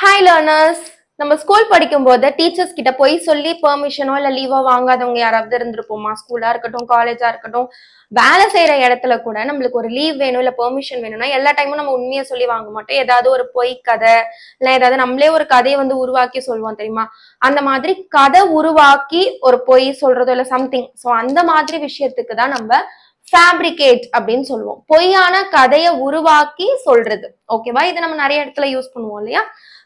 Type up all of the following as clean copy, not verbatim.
Hi learners. நம்ம school படிக்கும்போது teachers கிட்ட போய் சொல்லி பெர்மிஷனோ இல்ல லீவோ வாங்காதவங்க யாராவது இருந்திருப்போமா? ஸ்கூலா இருக்கட்டும், காலேஜா இருக்கட்டும், வேலை செய்யற இடத்துல கூட நம்மளுக்கு ஒரு லீவ் வேணும் இல்ல பெர்மிஷன் வேணும்னா எல்லா டைமும் நம்ம உண்மையை சொல்லி வாங்க மாட்டோம். ஏதாவது ஒரு பொய் கதை இல்ல ஏதாவது நம்மளே ஒரு கதையை வந்து உருவாக்கி சொல்லுவோம் தெரியுமா? அந்த மாதிரி கதை உருவாக்கி ஒரு பொய் சொல்றதோ இல்ல சம்திங். ஸோ அந்த மாதிரி விஷயத்துக்கு தான் நம்ம ஃபேப்ரிகேட் அப்படின்னு சொல்லுவோம். பொய்யான கதையை உருவாக்கி சொல்றது. ஓகேவா? இது நம்ம நிறைய இடத்துல யூஸ் பண்ணுவோம் இல்லையா?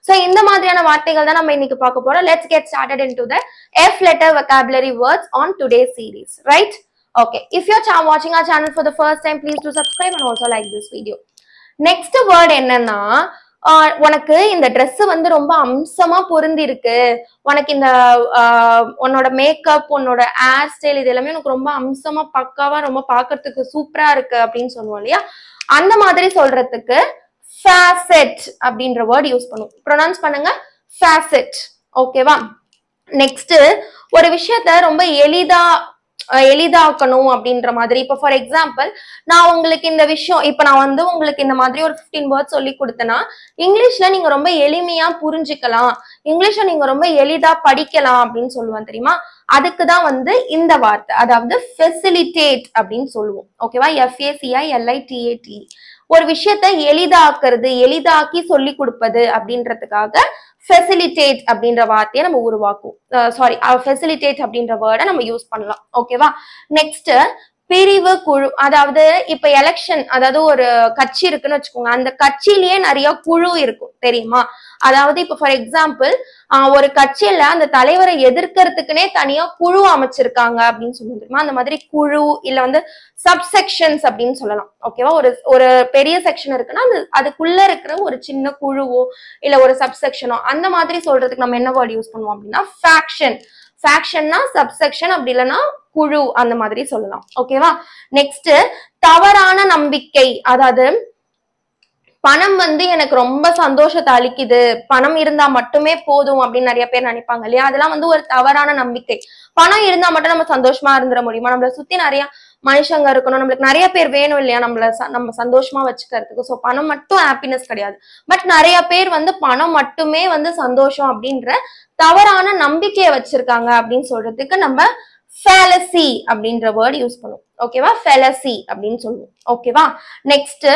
So இந்த மாதிரியான வார்த்தைகள் தான் நம்ம இன்னைக்கு பார்க்க போறோம். Let's get started into the F letter vocabulary words on today's series, right? Okay, if you're watching our channel for the first time, please do subscribe and also like this video. Next word என்னன்னா, உனக்கு இந்த dress வந்து ரொம்ப அம்சமா பொருந்தி இருக்கு, உனக்கு இந்த உன்னோட மேக்கப், உன்னோட ஹேர் ஸ்டைல் இது எல்லாமே உனக்கு ரொம்ப அம்சமா பக்காவா ரொம்ப பாக்குறதுக்கு சூப்பரா இருக்கு அப்படின்னு சொல்லுவோம் இல்லையா? அந்த மாதிரி சொல்றதுக்கு facet அப்படின்ற வேர்ட் யூஸ் பண்ணுவோம். ப்ரொனவுன்ஸ் பண்ணுங்க, facet. ஓகேவா? நெக்ஸ்ட் ஒரு விஷயத்த ரொம்ப எளிதாக்கணும் அப்படின்ற மாதிரி. இப்போ ஃபார் எக்ஸாம்பிள் நான் உங்களுக்கு இந்த விஷயம் இப்போ நான் வந்து உங்களுக்கு இந்த மாதிரி ஒரு 15 வேர்ட்ஸ் சொல்லி கொடுத்தேன்னா இங்கிலீஷ்ல நீங்க ரொம்ப எளிமையா புரிஞ்சுக்கலாம், இங்கிலீஷ்ல நீங்க ரொம்ப எளிதா படிக்கலாம் அப்படின்னு சொல்லுவேன் தெரியுமா? அதுக்கு தான் வந்து இந்த வார்த்தை, அதாவது ஃபெசிலிட்டேட் அப்படின்னு சொல்லுவோம். ஓகேவா? FACILITAT. ஒரு விஷயத்த எளிதாக்குறது, எளிதாக்கி சொல்லி கொடுப்பது அப்படின்றதுக்காக ஃபெசிலிட்டேட் அப்படின்ற வார்த்தையை நம்ம உருவாக்குவோம். ஃபெசிலிட்டேட் அப்படின்ற வேர்டை நம்ம யூஸ் பண்ணலாம். ஓகேவா? நெக்ஸ்ட் பிரிவு குழு. அதாவது இப்ப எலெக்ஷன், அதாவது ஒரு கட்சி இருக்குன்னு வச்சுக்கோங்க, அந்த கட்சியிலேயே நிறைய குழு இருக்கும் தெரியுமா? அதாவது இப்ப ஃபார் எக்ஸாம்பிள் ஒரு கட்சியில அந்த தலைவரை எதிர்க்கிறதுக்குன்னே தனியா குழு அமைச்சிருக்காங்க அப்படின்னு சொல்லுவோம் தெரியுமா? அந்த மாதிரி குழு இல்ல வந்து சப்செக்ஷன்ஸ் அப்படின்னு சொல்லலாம். ஓகேவா? ஒரு பெரிய செக்ஷன் இருக்குன்னா அதுக்குள்ள இருக்கிற ஒரு சின்ன குழுவோ இல்ல ஒரு சப்செக்ஷனோ அந்த மாதிரி சொல்றதுக்கு நம்ம என்ன வேர்ட் யூஸ் பண்ணுவோம் அப்படின்னா ஃபேக்ஷன். ஃபேக்ஷன்னா சப்செக்ஷன், அப்படி இல்லைன்னா குழு, அந்த மாதிரி சொல்லலாம். ஓகேவா? நெக்ஸ்ட் தவறான நம்பிக்கை. அதாவது பணம் வந்து எனக்கு ரொம்ப சந்தோஷத்தை அளிக்குது, பணம் இருந்தா மட்டுமே போதும் அப்படின்னு நிறைய பேர் நினைப்பாங்க இல்லையா? அதெல்லாம் வந்து ஒரு தவறான நம்பிக்கை. பணம் இருந்தா மட்டும் நம்ம சந்தோஷமா இருந்துட முடியுமா? நம்மளை சுத்தி நிறைய மனுஷங்க இருக்கணும், நம்மளுக்கு நிறைய பேர் வேணும் இல்லையா நம்ம சந்தோஷமா வச்சுக்கிறதுக்கு. ஸோ பணம் மட்டும் ஹாப்பினஸ் கிடையாது. பட் நிறைய பேர் வந்து பணம் மட்டுமே வந்து சந்தோஷம் அப்படின்ற தவறான நம்பிக்கையை வச்சிருக்காங்க அப்படின்னு சொல்றதுக்கு நம்ம ஃபேலசி அப்படின்ற வேர்ட் யூஸ் பண்ணுவோம். ஓகேவா? ஃபெலசி அப்படின்னு சொல்லுவோம். ஓகேவா? நெக்ஸ்ட்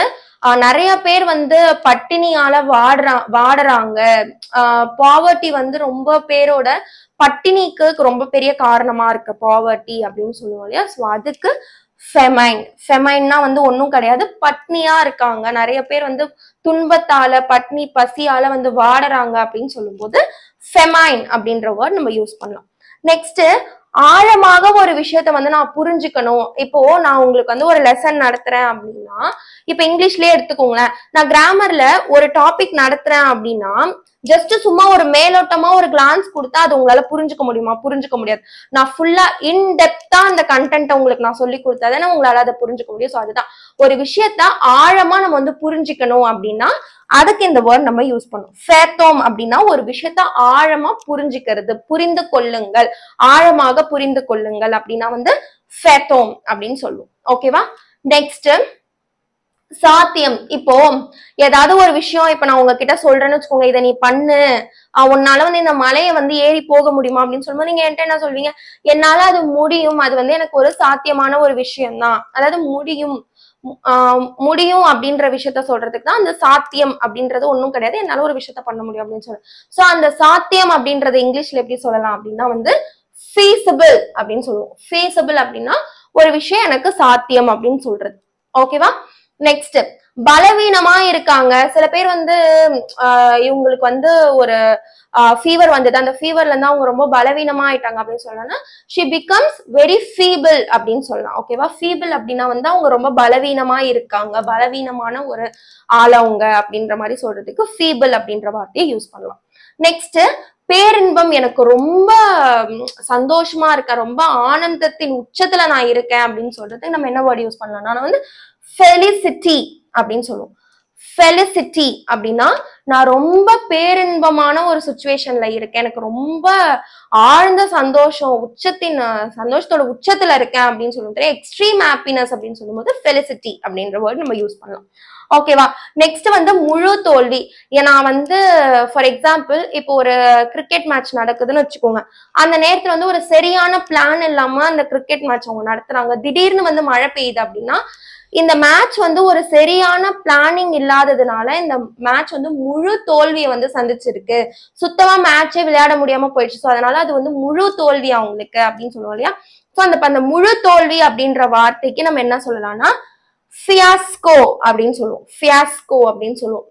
நிறைய பேர் வந்து பட்டினியால வாடுறாங்க. பாவர்ட்டி வந்து ரொம்ப பேரோட பட்டினிக்கு ரொம்ப பெரிய காரணமா இருக்கு பாவர்ட்டி அப்படின்னு சொல்லுவோம் இல்லையா? ஸோ அதுக்கு ஃபெமைன். ஃபெமைன்னா வந்து ஒன்றும் கிடையாது, பட்னியா இருக்காங்க, நிறைய பேர் வந்து துன்பத்தால பட்னி பசியால வந்து வாடுறாங்க அப்படின்னு சொல்லும்போது ஃபெமைன் அப்படின்ற வேர்ட் நம்ம யூஸ் பண்ணலாம். நெக்ஸ்ட் ஆழமாக ஒரு விஷயத்த வந்து நான் புரிஞ்சுக்கணும். இப்போ நான் உங்களுக்கு வந்து ஒரு லெசன் நடத்துறேன் அப்படின்னா, இப்ப இங்கிலீஷ்லயே எடுத்துக்கோங்களேன், நான் கிராமர்ல ஒரு டாபிக் நடத்துறேன் அப்படின்னா ஜஸ்ட் சும்மா ஒரு மேலோட்டமா ஒரு கிளான்ஸ் கொடுத்தா அது உங்களால புரிஞ்சுக்க முடியுமா? புரிஞ்சுக்க முடியாது. நான் ஃபுல்லா இன்டெப்தா அந்த கண்டென்ட் உங்களுக்கு நான் சொல்லி கொடுத்தாதானே உங்களால அதை புரிஞ்சுக்க முடியும். ஸோ அதுதான், ஒரு விஷயத்த ஆழமா நம்ம வந்து புரிஞ்சுக்கணும் அப்படின்னா அதுக்கு இந்த வேர்ட் நம்ம யூஸ் பண்ணுவோம். ஃபேத்தோம் அப்படின்னா ஒரு விஷயத்த ஆழமா புரிஞ்சுக்கிறது, புரிந்து கொள்ளுங்கள், ஆழமாக புரிந்து கொள்ளுங்கள் அப்படின்னா வந்து ஃபேத்தோம் அப்படின்னு சொல்லுவோம். ஓகேவா? நெக்ஸ்ட் சாத்தியம். இப்போ ஏதாவது ஒரு விஷயம் இப்ப நான் உங்ககிட்ட சொல்றேன்னு வச்சுக்கோங்க, இதை நீ பண்ணு, உன்னால வந்து இந்த மலையை வந்து ஏறி போக முடியுமா அப்படின்னு சொல்லும்போது நீங்க என்கிட்ட என்ன சொல்வீங்க? என்னால அது முடியும், அது வந்து எனக்கு ஒரு சாத்தியமான ஒரு விஷயம் தான். அதாவது முடியும் அப்படின்ற விஷயத்த சொல்றதுக்கு தான் அந்த சாத்தியம் அப்படின்றது ஒன்றும் கிடையாது, என்னால ஒரு விஷயத்த பண்ண முடியும் அப்படின்னு சொல்றேன். சோ அந்த சாத்தியம் அப்படின்றது இங்கிலீஷ்ல எப்படி சொல்லலாம் அப்படின்னா வந்து feasible அப்படின்னு சொல்லுவோம். feasible அப்படின்னா ஒரு விஷயம் எனக்கு சாத்தியம் அப்படின்னு சொல்றது. ஓகேவா? நெக்ஸ்ட் பலவீனமா இருக்காங்க. சில பேர் வந்து இவங்களுக்கு வந்து ஒரு ஃபீவர் வந்தது, அந்த ஃபீவர்ல இருந்து அவங்க ரொம்ப பலவீனமா ஆயிட்டாங்க அப்படின்னு சொல்லணும்னா she becomes very feeble அப்படின்னு சொல்லலாம். ஓகேவா? feeble அப்படின்னா வந்து அவங்க ரொம்ப பலவீனமா இருக்காங்க, பலவீனமான ஒரு ஆளவங்க அப்படின்ற மாதிரி சொல்றதுக்கு feeble அப்படின்ற வார்த்தையை யூஸ் பண்ணலாம். நெக்ஸ்ட் பேரின்பம். எனக்கு ரொம்ப சந்தோஷமா இருக்கேன், ரொம்ப ஆனந்தத்தின் உச்சத்துல நான் இருக்கேன் அப்படின்னு சொல்றதுக்கு நம்ம என்ன வேர்ட் யூஸ் பண்ணலாம்? நான் வந்து ஃபெலிசிட்டி அப்படின்னு சொல்லுவோம். ஃபெலிசிட்டி அப்படின்னா நான் ரொம்ப பேரின்பமான ஒரு சுச்சுவேஷன்ல இருக்கேன், எனக்கு ரொம்ப ஆழ்ந்த சந்தோஷம், சந்தோஷத்தோட உச்சத்துல இருக்கேன் அப்படின்னு சொல்லுவோம். எக்ஸ்ட்ரீம் ஹாப்பினஸ் அப்படின்னு சொல்லும்போது ஃபெலிசிட்டி அப்படின்ற வேர்ட் நம்ம யூஸ் பண்ணலாம். ஓகேவா? நெக்ஸ்ட் வந்து முழு தோல்வி. நான் வந்து ஃபார் எக்ஸாம்பிள் இப்போ ஒரு கிரிக்கெட் மேட்ச் நடக்குதுன்னு வச்சுக்கோங்க. அந்த நேரத்துல வந்து ஒரு சரியான பிளான் இல்லாம அந்த கிரிக்கெட் மேட்ச் அவங்க நடத்துறாங்க. திடீர்னு வந்து மழை பெய்யுது அப்படின்னா இந்த மேட்ச் வந்து ஒரு சரியான பிளானிங் இல்லாததுனால இந்த மேட்ச் வந்து முழு தோல்வியை வந்து சந்திச்சிருக்கு. சுத்தமா மேட்சே விளையாட முடியாம போயிடுச்சு. ஸோ அதனால அது வந்து முழு தோல்வி அவங்களுக்கு அப்படின்னு சொல்லுவோம் இல்லையா? ஸோ அந்த முழு தோல்வி அப்படின்ற வார்த்தைக்கு நம்ம என்ன சொல்லலாம்னா ஃபியாஸ்கோ அப்படின்னு சொல்லுவோம். ஃபியாஸ்கோ அப்படின்னு சொல்லுவோம்.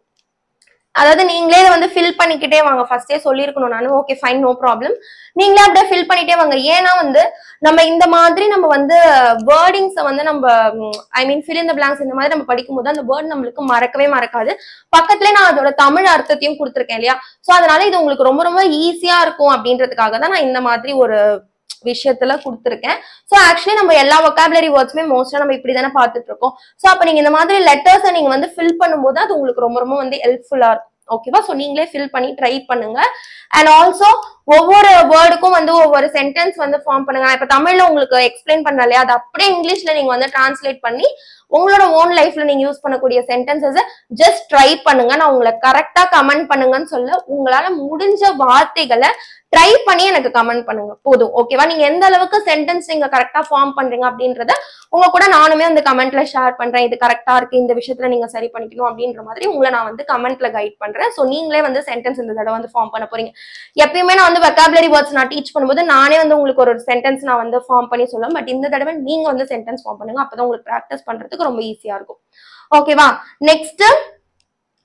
அதாவது நீங்களே வந்து ஃபில் பண்ணிக்கிட்டே வாங்க. ஃபர்ஸ்டே சொல்லியிருக்கணும் நானும். Okay fine, no problem. நீங்களே அப்படியே ஃபில் பண்ணிட்டே வாங்க. ஏன்னா வந்து நம்ம இந்த மாதிரி நம்ம வந்து வேர்டிங்ஸை வந்து நம்ம ஐ மீன் ஃபில் இன் த பிளாங்க்ஸ் இந்த மாதிரி நம்ம படிக்கும்போது அந்த வேர்ட் நம்மளுக்கு மறக்கவே மறக்காது. பக்கத்துல நான் அதோட தமிழ் அர்த்தத்தையும் கொடுத்துருக்கேன் இல்லையா? ஸோ அதனால இது உங்களுக்கு ரொம்ப ரொம்ப ஈஸியா இருக்கும் அப்படின்றதுக்காக தான் நான் இந்த மாதிரி ஒரு விஷயத்துல கொடுத்துருக்கேன். ஸோ ஆக்சுவலி நம்ம எல்லா வொக்காபுலரி வேர்ட்ஸுமே மோஸ்டா நம்ம இப்படிதானே பார்த்துட்டு இருக்கோம். ஸோ அப்ப நீங்க இந்த மாதிரி லெட்டர்ஸை நீங்க வந்து ஃபில் பண்ணும்போது அது உங்களுக்கு ரொம்ப ரொம்ப வந்து ஹெல்ப்ஃபுல்லா இருக்கும். ஓகேவா? ஸோ நீங்களே ஃபில் பண்ணி ட்ரை பண்ணுங்க. அண்ட் ஆல்சோ ஒவ்வொரு வேர்டுக்கும் வந்து ஒவ்வொரு சென்டென்ஸ் வந்து ஃபார்ம் பண்ணுங்க. இப்ப தமிழ்ல உங்களுக்கு எக்ஸ்பிளைன் பண்ணல இல்லையா? அது அப்படியே இங்கிலீஷ்ல நீங்க வந்து டிரான்ஸ்லேட் பண்ணி உங்களோட ஓன் லைஃப்ல நீங்க யூஸ் பண்ணக்கூடிய சென்டென்சஸ் ஜஸ்ட் ட்ரை பண்ணுங்க. நான் உங்களை கரெக்டா கமெண்ட் பண்ணுங்கன்னு சொல்ல, உங்களால முடிஞ்ச வார்த்தைகளை ட்ரை பண்ணி எனக்கு கமெண்ட் பண்ணுங்க போதும். ஓகேவா? நீங்க எந்த அளவுக்கு சென்டென்ஸ் நீங்க கரெக்டா ஃபார்ம் பண்றீங்க அப்படின்றத உங்க கூட நானுமே அந்த கமெண்ட்ல ஷேர் பண்றேன். இது கரெக்டா இருக்கு, இந்த விஷயத்துல நீங்க சரி பண்ணிக்கணும் அப்படின்ற மாதிரி உங்களை நான் வந்து கமெண்ட்ல கைட் பண்றேன். ஸோ நீங்களே வந்து சென்டென்ஸ் இந்த தடவை வந்து ஃபார்ம் பண்ண போறீங்க. எப்பயுமே நான் வந்து வெக்காபுலரி வேர்ட்ஸ் நான் டீச் பண்ணும்போது நானே வந்து உங்களுக்கு ஒரு சென்டென்ஸ் நான் வந்து ஃபார்ம் பண்ணி சொல்லுவேன். பட் இந்த தடவை நீங்க வந்து சென்டென்ஸ் ஃபார்ம் பண்ணுங்க. அப்பதான் உங்களுக்கு ப்ராக்டிஸ் பண்றதுக்கு ரொம்ப ஈஸியா இருக்கும். ஓகேவா? நெக்ஸ்ட்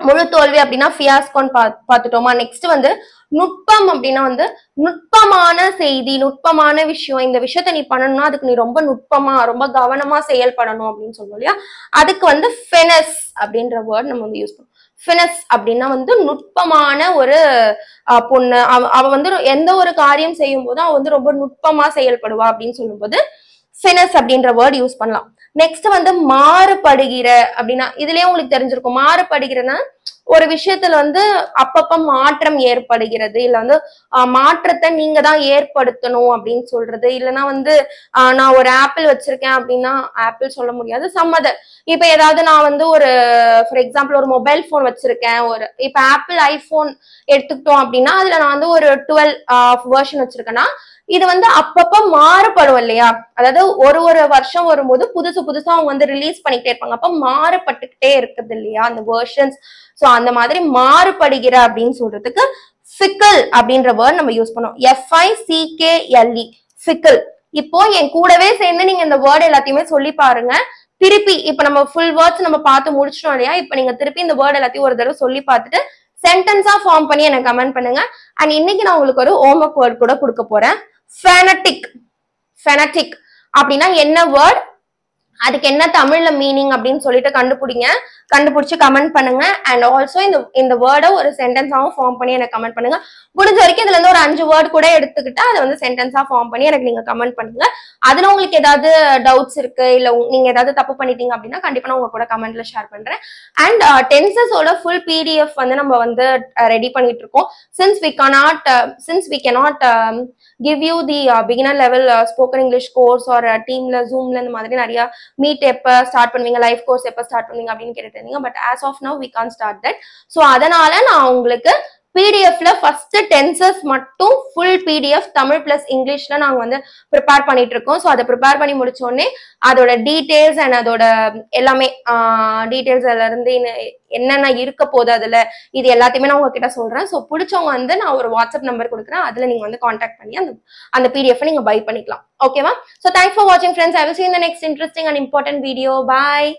முழு தோல்வி அப்படின்னா ஃபியாஸ்கோன்னு பார்த்துட்டோமா? நெக்ஸ்ட் வந்து நுட்பம் அப்படின்னா வந்து நுட்பமான செய்தி, நுட்பமான விஷயம். இந்த விஷயத்த நீ பண்ணணும்னா அதுக்கு நீ ரொம்ப நுட்பமா ரொம்ப கவனமா செயல்படணும் அப்படின்னு சொல்லுவோம் இல்லையா? அதுக்கு வந்து ஃபெனஸ் அப்படின்ற வேர்ட் நம்ம வந்து யூஸ் பண்ணுவோம். ஃபினஸ் அப்படின்னா வந்து நுட்பமான ஒரு பொண்ணு. அவ வந்து எந்த ஒரு காரியம் செய்யும் போது அவ வந்து ரொம்ப நுட்பமா செயல்படுவா அப்படின்னு சொல்லும்போது ஃபினஸ் அப்படின்ற வேர்ட் யூஸ் பண்ணலாம். நெக்ஸ்ட் வந்து மாறுபடுகிற அப்படின்னா இதுலயே உங்களுக்கு தெரிஞ்சிருக்கும். மாறுபடுகிறன்னா ஒரு விஷயத்துல வந்து அப்பப்ப மாற்றம் ஏற்படுகிறது, இல்ல வந்து மாற்றத்தை நீங்க தான் ஏற்படுத்தணும் அப்படின்னு சொல்றது. இல்லைன்னா வந்து நான் ஒரு ஆப்பிள் வச்சிருக்கேன் அப்படின்னா ஆப்பிள் சொல்ல முடியாது, சம்மதர். இப்ப ஏதாவது நான் வந்து ஒரு ஃபார் எக்ஸாம்பிள் ஒரு மொபைல் போன் வச்சிருக்கேன், ஒரு இப்ப ஆப்பிள் ஐபோன் எடுத்துக்கிட்டோம் அப்படின்னா அதுல நான் வந்து ஒரு 12 வெர்ஷன் வச்சிருக்கேன்னா இது வந்து அப்பப்ப மாறுபடும் இல்லையா? அதாவது ஒரு வருஷம் வரும்போது புதுசா அவங்க வந்து ரிலீஸ் பண்ணிக்கிட்டே இருப்பாங்க. அப்ப மாறுபட்டுக்கிட்டே இருக்குது இல்லையா அந்த வெர்ஷன்ஸ். சோ அந்த மாதிரி மாறுபடுகிற அப்படின்னு சொல்றதுக்கு ஃபிக்கல் அப்படின்ற வேர்ட் நம்ம யூஸ் பண்ணோம். FICKLE faecal. இப்போ என் கூடவே சேர்ந்து நீங்க இந்த வேர்ட் எல்லாத்தையுமே சொல்லி பாருங்க. திருப்பி இப்ப நம்ம ஃபுல் வேர்ட்ஸ் நம்ம பார்த்து முடிச்சிட்டோம் இல்லையா? இப்ப நீங்க திருப்பி இந்த வேர்ட் எல்லாத்தையும் ஒரு தடவை சொல்லி பார்த்துட்டு சென்டென்ஸா ஃபார்ம் பண்ணி எனக்கு கமெண்ட் பண்ணுங்க. அண்ட் இன்னைக்கு நான் உங்களுக்கு ஒரு ஹோம்வொர்க் வேர்ட் கூட கொடுக்க போறேன். ஃபெனடிக். ஃபெனடிக் அப்படின்னா என்ன வேர்ட், அதுக்கு என்ன தமிழ்ல மீனிங் அப்படின்னு சொல்லிட்டு கண்டுபிடிச்சு கமெண்ட் பண்ணுங்க. அண்ட் ஆல்சோ இந்த வேர்டை ஒரு சென்டென்ஸாவும் ஃபார்ம் பண்ணி எனக்கு கமெண்ட் பண்ணுங்க. முடிஞ்ச வரைக்கும் இதுல இருந்து ஒரு 5 வேர்ட் கூட எடுத்துக்கிட்டு அதை வந்து சென்டென்ஸா ஃபார்ம் பண்ணி எனக்கு நீங்க கமெண்ட் பண்ணுங்க. அதுல உங்களுக்கு ஏதாவது டவுட்ஸ் இருக்கு, இல்ல நீங்க ஏதாவது தப்பு பண்ணிட்டீங்க அப்படின்னா கண்டிப்பா நான் உங்க கூட கமெண்ட்ல ஷேர் பண்றேன். அண்ட் டென்சஸோட ஃபுல் PDF வந்து நம்ம வந்து ரெடி பண்ணிட்டு இருக்கோம். Since we cannot give you the beginner level spoken English course or டீம்ல ஜூம்ல இந்த மாதிரி நிறைய மீட் எப்ப ஸ்டார்ட் பண்ணுவீங்க, லைவ் கோர்ஸ் எப்ப ஸ்டார்ட் பண்ணுவீங்க அப்படின்னு கேட்டுட்டு இருந்தீங்க. But as of now we can't start that. So அதனால நான் உங்களுக்கு PDFல ஃபர்ஸ்ட் டென்சஸ் மட்டும் ஃபுல் PDF தமிழ் பிளஸ் இங்கிலீஷ்ல நாங்க வந்து ப்ரிப்பேர் பண்ணிட்டு இருக்கோம். ஸோ அதை ப்ரிப்பேர் பண்ணி முடிச்சோடனே அதோட டீடைல்ஸ் அண்ட் அதோட எல்லாமே டீடைல்ஸ்ல இருந்து என்னென்ன இருக்க போகுது அதுல இது எல்லாத்தையுமே நான் உங்ககிட்ட சொல்றேன். ஸோ பிடிச்சவங்க வந்து நான் ஒரு வாட்ஸ்அப் நம்பர் கொடுக்குறேன், அதுல நீங்க வந்து கான்டாக்ட் பண்ணி அந்த PDF நீங்க பை பண்ணிக்கலாம். ஓகேவா? ஸோ தேங்க்ஸ் ஃபார் வாட்சிங் friends. I will see you in the next interesting and important video. Bye.